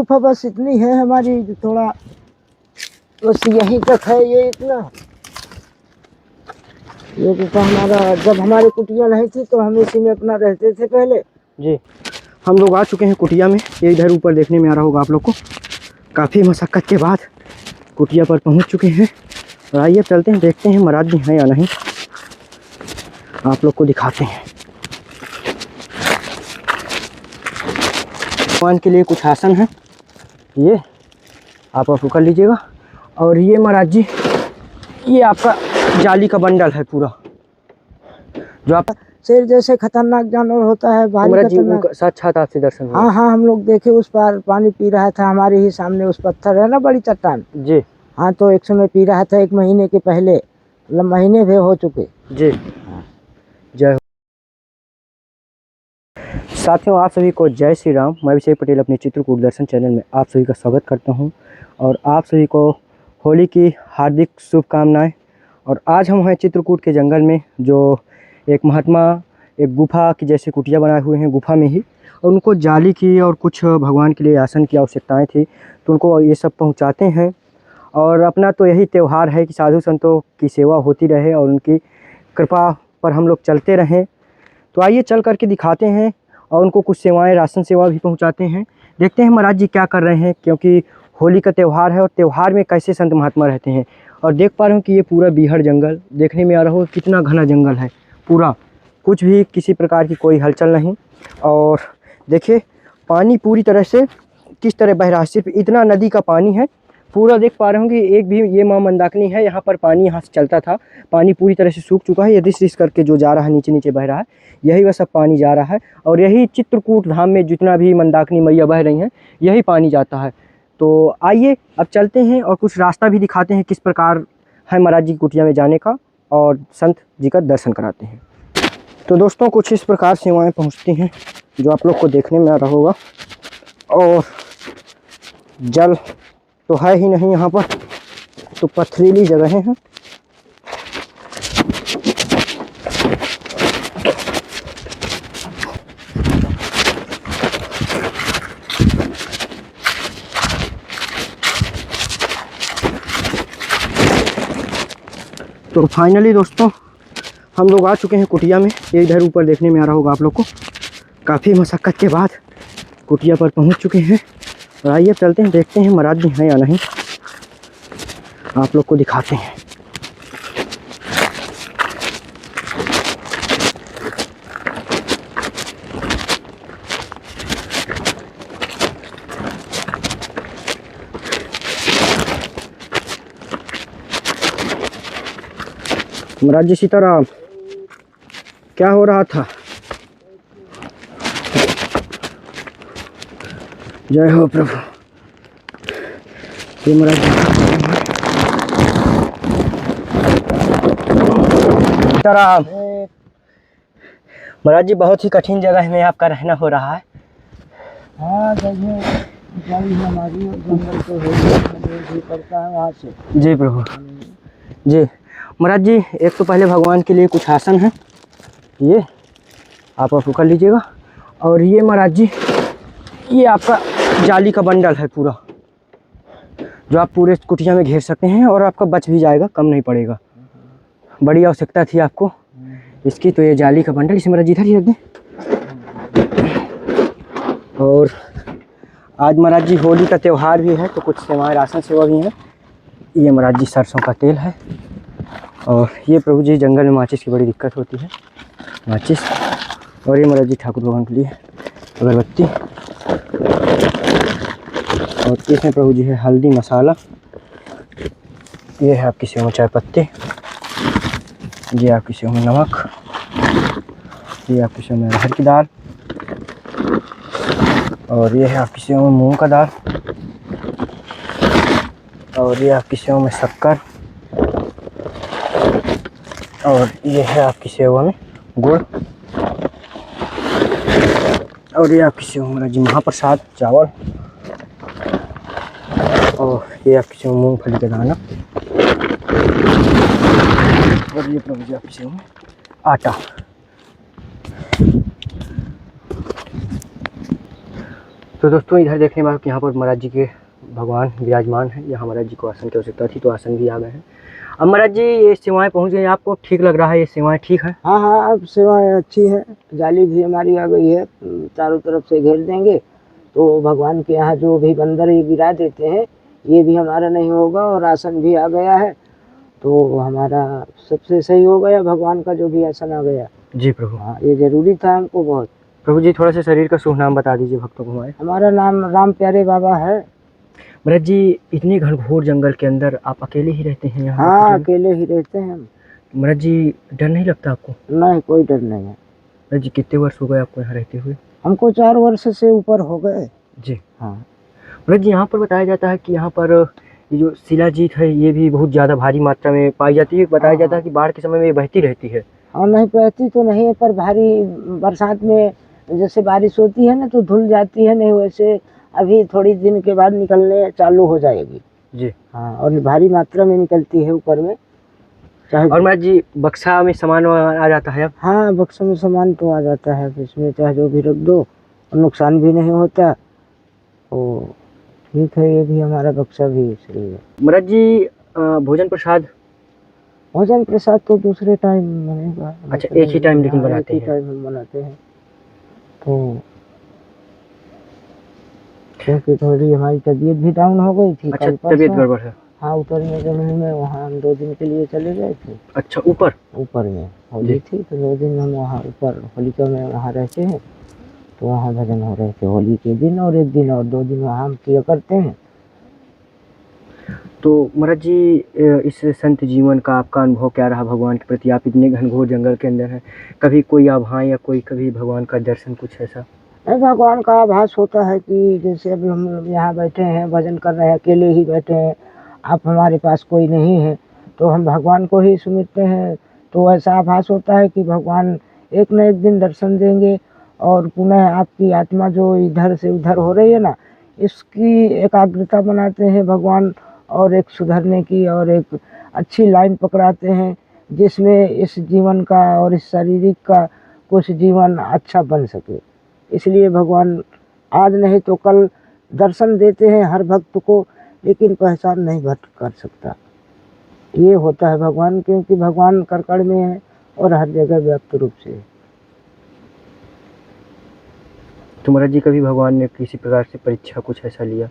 गुफा बस इतनी है हमारी, थोड़ा बस यहीं तक है ये इतना। ये गुफा हमारा, जब हमारी कुटिया नहीं थी तो हम इसी में अपना रहते थे पहले जी। हम लोग आ चुके हैं कुटिया में। ये इधर ऊपर देखने में आ रहा होगा आप लोग को। काफ़ी मशक्क़त के बाद कुटिया पर पहुंच चुके हैं और आइए चलते हैं, देखते हैं महाराज जी हैं या नहीं, आप लोग को दिखाते हैं। भगवान के लिए कुछ आसन है, ये आप कर लीजिएगा। और ये महाराज जी, ये आपका जाली का बंडल है पूरा, जो आप शेर जैसे खतरनाक जानवर होता है, भारी खतरनाक। साक्षात आपसे दर्शन हुआ। हाँ हाँ, हम लोग देखे, उस पार पानी पी रहा था हमारे ही सामने, उस पत्थर है ना बड़ी चट्टान जी। हाँ, तो एक समय पी रहा था, 1 महीने के पहले, मतलब महीने भी हो चुके। जी। जय हो। साथियों, आप सभी को जय श्री राम। मैं अभिषेक पटेल अपने चित्रकूट दर्शन चैनल में आप सभी का स्वागत करता हूं और आप सभी को होली की हार्दिक शुभकामनाएं। और आज हम हैं चित्रकूट के जंगल में, जो एक महात्मा एक गुफा की जैसे कुटिया बनाए हुए हैं गुफा में ही, और उनको जाली की और कुछ भगवान के लिए आसन की आवश्यकताएँ थी, तो उनको ये सब पहुँचाते हैं। और अपना तो यही त्यौहार है कि साधु संतों की सेवा होती रहे और उनकी कृपा पर हम लोग चलते रहें। तो आइए चल करके दिखाते हैं और उनको कुछ सेवाएं, राशन सेवा भी पहुंचाते हैं। देखते हैं महाराज जी क्या कर रहे हैं, क्योंकि होली का त्यौहार है और त्यौहार में कैसे संत महात्मा रहते हैं। और देख पा रहे हो कि ये पूरा बीहड़ जंगल देखने में आ रहा हो, कितना घना जंगल है पूरा, कुछ भी किसी प्रकार की कोई हलचल नहीं। और देखिए पानी पूरी तरह से किस तरह बह रहा है, सिर्फ इतना नदी का पानी है पूरा। देख पा रहे हो कि एक भी, ये माँ मंदाकिनी है, यहाँ पर पानी यहाँ से चलता था, पानी पूरी तरह से सूख चुका है। ये रिस करके जो जा रहा है नीचे नीचे बह रहा है, यही वह सब पानी जा रहा है। और यही चित्रकूट धाम में जितना भी मंदाकिनी मैया बह रही हैं, यही पानी जाता है। तो आइए अब चलते हैं और कुछ रास्ता भी दिखाते हैं किस प्रकार है महाराज जी की कुटिया में जाने का, और संत जी का दर्शन कराते हैं। तो दोस्तों कुछ इस प्रकार सेवाएं पहुंचती हैं जो आप लोग को देखने में आ रहा होगा। और जल तो है ही नहीं यहाँ पर, तो पथरीली जगहें हैं। तो फाइनली दोस्तों हम लोग आ चुके हैं कुटिया में। ये इधर ऊपर देखने में आ रहा होगा आप लोग को। काफ़ी मशक्क़त के बाद कुटिया पर पहुंच चुके हैं और आइए चलते हैं, देखते हैं महाराज जी हैं या नहीं, आप लोग को दिखाते हैं। महाराज जी सीताराम, क्या हो रहा था? जय हो प्रभु। ये महाराज जी सीताराम। महाराज जी बहुत ही कठिन जगह में आपका रहना हो रहा है। हाँ, हमारी जंगल तो है पड़ता है वहाँ से। जी प्रभु जी। महाराज जी एक तो पहले भगवान के लिए कुछ आसन है, ये आप कर लीजिएगा। और ये महाराज जी, ये आपका जाली का बंडल है पूरा, जो आप पूरे कुटिया में घेर सकते हैं और आपका बच भी जाएगा, कम नहीं पड़ेगा। बड़ी आवश्यकता थी आपको इसकी, तो ये जाली का बंडल इसे महाराज जी इधर ही रख दें। और आज महाराज जी होली का त्यौहार भी है, तो कुछ सेवाएं, राशन सेवा भी है। ये महाराज जी सरसों का तेल है। और ये प्रभु जी जंगल में माचिस की बड़ी दिक्कत होती है, माचिस। और ये महाराज जी ठाकुर भगवान के लिए अगरबत्ती। और इसमें प्रभु जी है हल्दी मसाला। ये है आपकी सेव में चाय पत्ती, ये आपकी सेव में नमक, ये आपकी सेव में अरहर की दाल, और ये है आपकी सेव में मूंग का दाल, और ये आपकी सेव में शक्कर, और ये है आपकी सेवा में गुड़, और ये आपकी सेवा में जी महाप्रसाद चावल, और ये आपकी सेवा मूंगफली का दाना, और ये प्रभु जी आपकी सेवा में आटा। तो दोस्तों इधर देखने वाले यहाँ पर महाराज जी के भगवान विराजमान हैं। यहाँ महाराज जी को आसन की आवश्यकता थी तो आसन भी आ गए हैं। अब महाराज जी ये सेवाएं पहुँच गई, आपको ठीक लग रहा है? ये सेवाएं ठीक है? हाँ हाँ, अब सेवाएं अच्छी है। जाली भी हमारी आ गई है, चारों तरफ से घेर देंगे तो भगवान के यहाँ जो भी बंदर ये गिरा देते हैं ये भी हमारा नहीं होगा, और आसन भी आ गया है तो हमारा सबसे सही हो गया, भगवान का जो भी आसन आ गया। जी प्रभु। हाँ, ये जरूरी था हमको बहुत। प्रभु जी थोड़ा सा शरीर का शुभ नाम बता दीजिए भक्तों को हमारे। हमारा नाम राम प्यारे बाबा है। महाराज जी इतने घनघोर जंगल के अंदर आप अकेले ही रहते हैं यहाँ? हाँ, अकेले ही रहते हैं हम। महाराज जी डर नहीं लगता आपको? नहीं, कोई डर नहीं है। महाराज जी कितने वर्ष हो गए आपको यहाँ रहते हुए? हमको 4 वर्ष से ऊपर हो गए। जी हाँ। महाराज जी यहाँ पर बताया जाता है कि यहाँ पर ये जो शिलाजीत है ये भी बहुत ज़्यादा भारी मात्रा में पाई जाती है। बताया जाता है कि बाढ़ के समय में ये बहती रहती है। हाँ, नहीं बहती तो नहीं है, पर भारी बरसात में जैसे बारिश होती है ना तो धुल जाती है, नहीं वैसे अभी थोड़ी दिन के बाद निकलने चालू हो जाएगी। जी हाँ, और भारी मात्रा में निकलती है ऊपर में। चाहे और महाराज जी बक्सा में सामान आ जाता है अब? हाँ, बक्सों में सामान तो आ जाता है, इसमें चाहे जो भी रख दो और नुकसान भी नहीं होता। तो ठीक है, ये भी हमारा बक्सा भी सही है। महाराज जी भोजन प्रसाद? भोजन प्रसाद तो दूसरे टाइम बनेगा। अच्छा, एक ही टाइम लेकिन बनाते हैं? एक ही टाइम हम बनाते हैं। तो क्योंकि थोड़ी हमारी तबीयत भी डाउन हो गई थी। अच्छा, तबीयत गड़बड़ है? हाँ, उतरने जमीन में वहाँ हम 2 दिन के लिए चले गए थे। अच्छा, ऊपर में होली थी तो 2 दिन हम वहाँ ऊपर होलिका में वहाँ रहते हैं, तो वहाँ भजन हो रहे थे होली के दिन, और 1 दिन और 2 दिन वहाँ हम किया करते हैं। तो महाराज जी इस संत जीवन का आपका अनुभव क्या रहा भगवान के प्रति? आप इतने घनघोर जंगल के अंदर हैं, कभी कोई आभाएं या कोई कभी भगवान का दर्शन कुछ ऐसा? नहीं, भगवान का आभास होता है कि जैसे अभी हम लोग यहाँ बैठे हैं भजन कर रहे हैं, अकेले ही बैठे हैं, आप हमारे पास कोई नहीं है तो हम भगवान को ही सुमिरते हैं, तो ऐसा आभास होता है कि भगवान एक न एक दिन दर्शन देंगे, और पुनः आपकी आत्मा जो इधर से उधर हो रही है ना, इसकी एकाग्रता बनाते हैं भगवान, और एक सुधरने की और एक अच्छी लाइन पकड़ाते हैं जिसमें इस जीवन का और इस शारीरिक का कुछ जीवन अच्छा बन सके। इसलिए भगवान आज नहीं तो कल दर्शन देते हैं हर भक्त को, लेकिन पहचान नहीं भक्त कर सकता। ये होता है भगवान, क्योंकि भगवान कण-कण में है और हर जगह व्याप्त रूप से है। तो महाराज जी कभी भगवान ने किसी प्रकार से परीक्षा कुछ ऐसा लिया?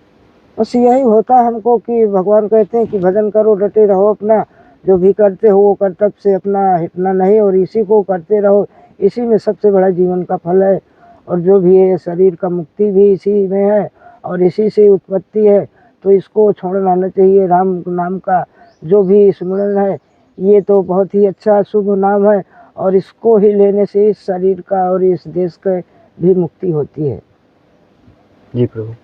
बस यही होता है हमको कि भगवान कहते हैं कि भजन करो, डटे रहो, अपना जो भी करते हो वो कर्तव्य से अपना हटना नहीं, और इसी को करते रहो, इसी में सबसे बड़ा जीवन का फल है, और जो भी है शरीर का मुक्ति भी इसी में है और इसी से उत्पत्ति है, तो इसको छोड़ना नहीं चाहिए। राम नाम का जो भी स्मरण है ये तो बहुत ही अच्छा शुभ नाम है, और इसको ही लेने से इस शरीर का और इस देश का भी मुक्ति होती है। जी प्रभु।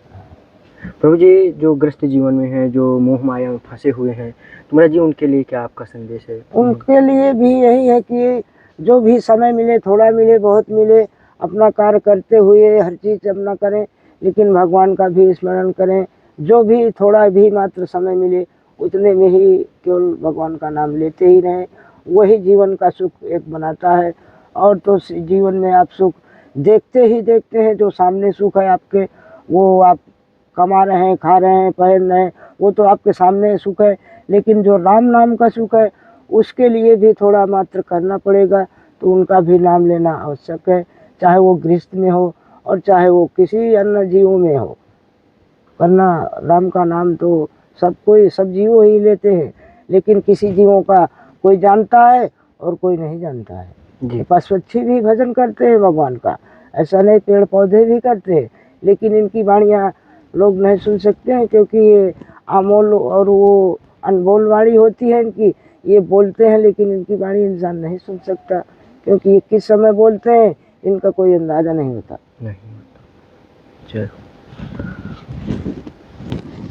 प्रभु जी जो ग्रस्त जीवन में है, जो मोह माया में फंसे हुए हैं, तो महाराज जी उनके लिए क्या आपका संदेश है? उनके लिए भी यही है कि जो भी समय मिले, थोड़ा मिले बहुत मिले, अपना कार्य करते हुए हर चीज़ अपना करें, लेकिन भगवान का भी स्मरण करें। जो भी थोड़ा भी मात्र समय मिले उतने में ही केवल भगवान का नाम लेते ही रहें, वही जीवन का सुख एक बनाता है। और तो जीवन में आप सुख देखते ही देखते हैं, जो सामने सुख है आपके, वो आप कमा रहे हैं, खा रहे हैं, पहन रहे हैं, वो तो आपके सामने सुख है, लेकिन जो राम नाम का सुख है उसके लिए भी थोड़ा मात्र करना पड़ेगा, तो उनका भी नाम लेना आवश्यक है, चाहे वो गृहस्थ में हो और चाहे वो किसी अन्य जीवों में हो। वरना राम का नाम तो सब जीवों ही लेते हैं, लेकिन किसी जीवों का कोई जानता है और कोई नहीं जानता है। पशु पक्षी भी भजन करते हैं भगवान का, ऐसा नहीं, पेड़ पौधे भी करते हैं, लेकिन इनकी वाणियाँ लोग नहीं सुन सकते हैं, क्योंकि ये अमोल और वो अनमोल वाणी होती है इनकी। ये बोलते हैं लेकिन इनकी वाणी इंसान नहीं सुन सकता, क्योंकि ये किस समय बोलते हैं इनका कोई अंदाजा नहीं होता। चलो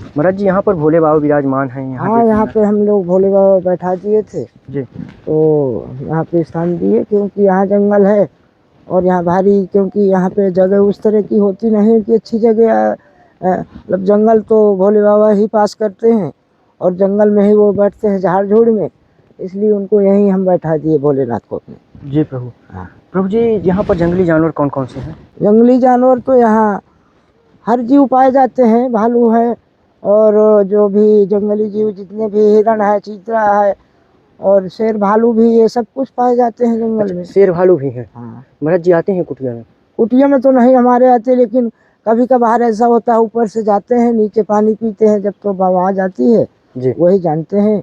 महाराज जी यहाँ पर भोले बाबा विराजमान हैं यहाँ? हाँ, यहाँ पे हम लोग भोले बाबा बैठा दिए थे जी, तो यहाँ पे स्थान दिए, क्योंकि यहाँ जंगल है और यहाँ भारी, क्योंकि यहाँ पे जगह उस तरह की होती नहीं कि अच्छी जगह, मतलब जंगल तो भोले बाबा ही पास करते हैं और जंगल में ही वो बैठते हैं झाड़ झूड़ में, इसलिए उनको यहीं हम बैठा दिए भोलेनाथ को अपने। जी प्रभु। हाँ प्रभु जी यहाँ पर जंगली जानवर कौन कौन से हैं? जंगली जानवर तो यहाँ हर जीव पाए जाते हैं, भालू है और जो भी जंगली जीव जितने भी हिरण है, चीता है और शेर भालू भी, ये सब कुछ पाए जाते हैं जंगल अच्छा, में। शेर भालू भी हैं। हाँ, महाराज जी आते हैं कुटिया में? कुटिया में तो नहीं हमारे आते, लेकिन कभी कभार ऐसा होता है ऊपर से जाते हैं, नीचे पानी पीते हैं, जब तो आवाज आती है जी वही जानते हैं।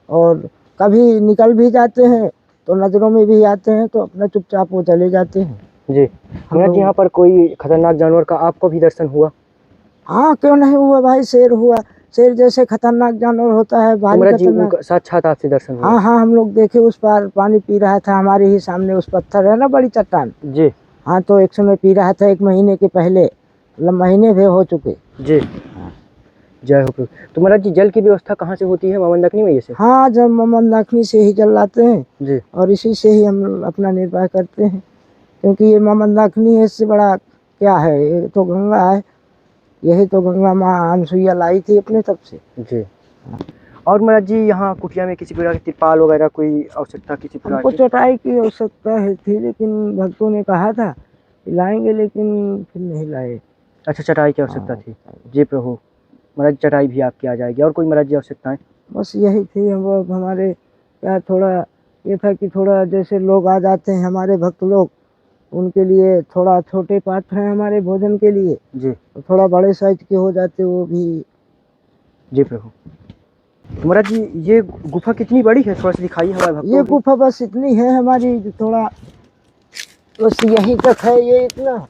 और कभी निकल भी जाते हैं तो नजरों में भी आते हैं, तो अपना चुपचाप वो चले जाते हैं। जी। महाराज जी यहाँ पर कोई खतरनाक जानवर का आपको भी दर्शन हुआ? हाँ, क्यों नहीं हुआ भाई, शेर हुआ। शेर जैसे खतरनाक जानवर होता है, तो भारी महाराज जी खतरनाक। उनका साक्षात आपसे दर्शन हुआ? हाँ हाँ, हम लोग देखे, उस पार पानी पी रहा था हमारे ही सामने, उस पत्थर है ना, बड़ी चट्टान। जी हाँ, तो एक समय पी रहा था, 1 महीने के पहले, मतलब महीने भी हो चुके। जी। जय हो प्रभु। तो महाराज जी जल की व्यवस्था कहाँ से होती है, मंदाकिनी मैया से? हाँ, जब मंदाकिनी से ही जल लाते हैं जी और इसी से ही हम अपना निर्वाह करते हैं, क्योंकि ये माँ मंदाकिनी है, इससे बड़ा क्या है, ये तो गंगा है। यही तो गंगा माँ अनसुईया लाई थी अपने तब से। जी। और महाराज जी यहाँ कुटिया में किसी प्रकार की तिरपाल वगैरह कोई आवश्यकता किसी प्रकार हमको की? चटाई की आवश्यकता है थी, लेकिन भक्तों ने कहा था कि लाएंगे, लेकिन फिर नहीं लाए। अच्छा, चटाई की आवश्यकता हाँ, थी। जी प्रभु। महाराज चटाई भी आपकी आ जाएगी। और कोई महाराज जी आवश्यकताएं? बस यही थी। हम वो हमारे क्या थोड़ा ये था कि थोड़ा जैसे लोग आ जाते हैं हमारे भक्त लोग, उनके लिए थोड़ा छोटे पात्र हैं हमारे भोजन के लिए, जी तो थोड़ा बड़े साइज के हो जाते वो भी। जी प्रभु। तो महाराज जी ये गुफा कितनी बड़ी है, थोड़ा सा दिखाइए हमारे भक्तों ये को। गुफा बस इतनी है हमारी, थोड़ा बस यहीं तक है, ये इतना।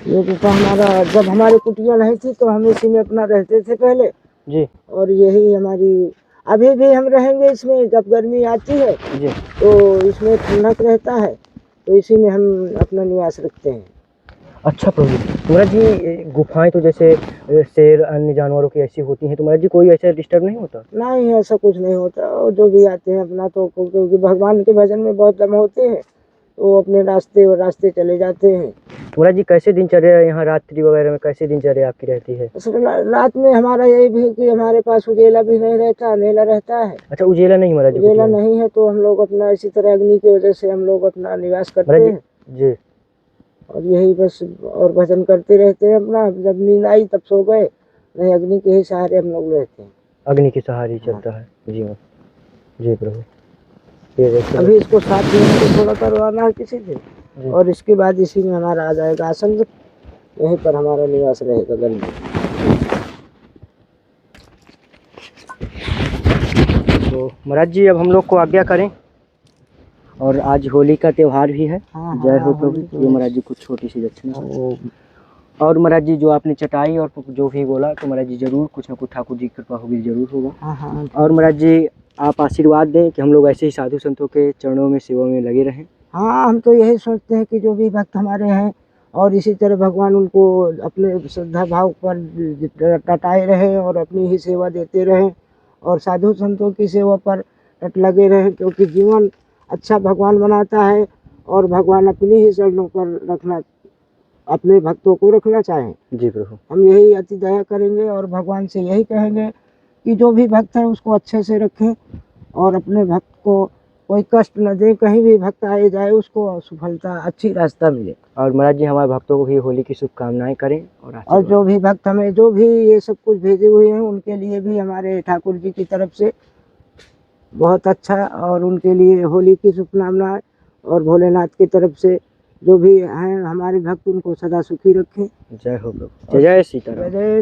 ये गुफा हमारा, जब हमारी कुटिया नहीं थी तो हम इसी में अपना रहते थे पहले, जी और यही हमारी अभी भी हम रहेंगे इसमें। जब गर्मी आती है जी। तो इसमें ठंडक रहता है, तो इसी में हम अपना निवास रखते हैं। अच्छा प्रभु। तो महाराज जी गुफाएं तो जैसे शेर अन्य जानवरों की ऐसी होती हैं, तो महाराज जी कोई ऐसा डिस्टर्ब नहीं होता? नहीं, ऐसा कुछ नहीं होता। और जो भी आते हैं अपना, तो क्योंकि भगवान के भजन में बहुत दम होते हैं, तो वो अपने रास्ते और रास्ते चले जाते हैं। तो महाराज जी कैसे दिनचर्या यहाँ रात्रि वगैरह में कैसे दिनचर्या आपकी रहती है? असल रात में हमारा यही भी है कि हमारे पास उजेला भी नहीं रहता, अंधेला रहता है। अच्छा, उजेला नहीं महाराज जी उजेला कुटिया में? नहीं है तो हम लोग अपना इसी तरह अग्नि की वजह से हम लोग अपना निवास करते महाराज हैं, जी जी। और यही बस और भजन करते रहते हैं अपना। जब नींद आई तब सो गए, नहीं अग्नि के ही सहारे हम लोग रहते हैं। अग्नि के सहारे ही चलता है। जी हाँ। जी प्रभु। ये देखिए। अभी इसको 7 दिन को थोड़ा करवाना है किसी दिन, जी। और इसके बाद इसी में हमारा आ जाएगा आसन, यहीं पर हमारा निवास रहेगा गल में। तो महाराज जी अब हम लोग को आज्ञा करें, और आज होली का त्यौहार भी है। हाँ, जय हो हाँ, प्रभु। होली तो ये है। महाराज जी कुछ छोटी सी दक्षिणा। वो और महाराज जी जो आपने चटाई और जो भी बोला, तो महाराज जी जरूर कुछ ना कुछ ठाकुर जी की कृपा होगी, जरूर होगा। हाँ हाँ, और महाराज जी आप आशीर्वाद दें कि हम लोग ऐसे ही साधु संतों के चरणों में सेवा में लगे रहें। हाँ, हम तो यही सोचते हैं कि जो भी भक्त हमारे हैं, और इसी तरह भगवान उनको अपने श्रद्धा भाव पर टटाए रहे और अपनी ही सेवा देते रहें, और साधु संतों की सेवा पर टट लगे रहें, क्योंकि जीवन अच्छा भगवान बनाता है, और भगवान अपनी ही चरणों पर रखना, अपने भक्तों को रखना चाहें। जी प्रभु। हम यही अति दया करेंगे और भगवान से यही कहेंगे कि जो भी भक्त है उसको अच्छे से रखें, और अपने भक्त को कोई कष्ट न दे। कहीं भी भक्त आए जाए उसको सफलता, अच्छी रास्ता मिले। और महाराज जी हमारे भक्तों को भी होली की शुभकामनाएं करें और और आशीर्वाद। जो भी भक्त हमें जो भी ये सब कुछ भेजे हुए हैं, उनके लिए भी हमारे ठाकुर जी की तरफ से बहुत अच्छा, और उनके लिए होली की शुभकामनाएं, और भोलेनाथ की तरफ से जो भी हैं हमारे भक्त, उनको सदा सुखी रखें। जय हो प्रभु। जय जय सीताराम। जय जय